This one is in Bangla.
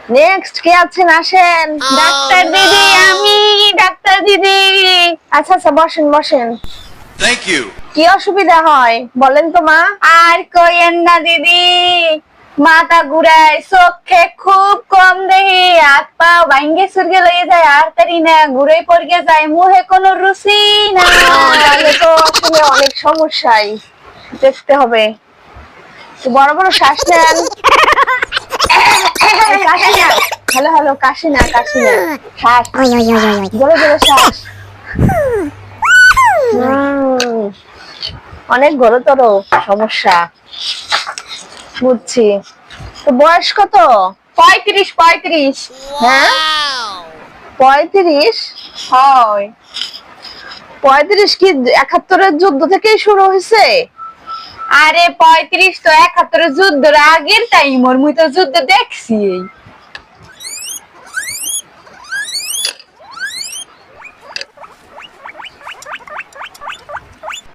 নেক্সট কে আছেন, আসেন। ডাক্তার দিদি, আমি ডাক্তার দিদি। আচ্ছা আচ্ছা, বসেন বসেন। Thank you. কি অসুবিধা হয় বলেন তো মা? আর কইেন না দিদি, মাথা ঘুরায়, চোখে খুব কম দেখি, হাত পা ভাঙ্গে চুরগে লইয়ে যায়, আর তারি না ঘুরে পড়ে যায়, মুখে কোনো রুচি না। তাহলে তো আসলে অনেক সমস্যাই, দেখতে হবে। তো বড় বড় শ্বাস নেন। কাশি না, হ্যালো হ্যালো, কাশি না কাশি না, শ্বাস জোরে জোরে শ্বাস। অনেক গুরুতর সমস্যা, বুঝছি। তো বয়স কত? 35। হ্যাঁ 35? হয়। 35 কি 71-এর যুদ্ধ থেকেই শুরু হয়েছে? আরে 35 তো 71 যুদ্ধের আগের টাইম, ওর মুই তো যুদ্ধ দেখছি।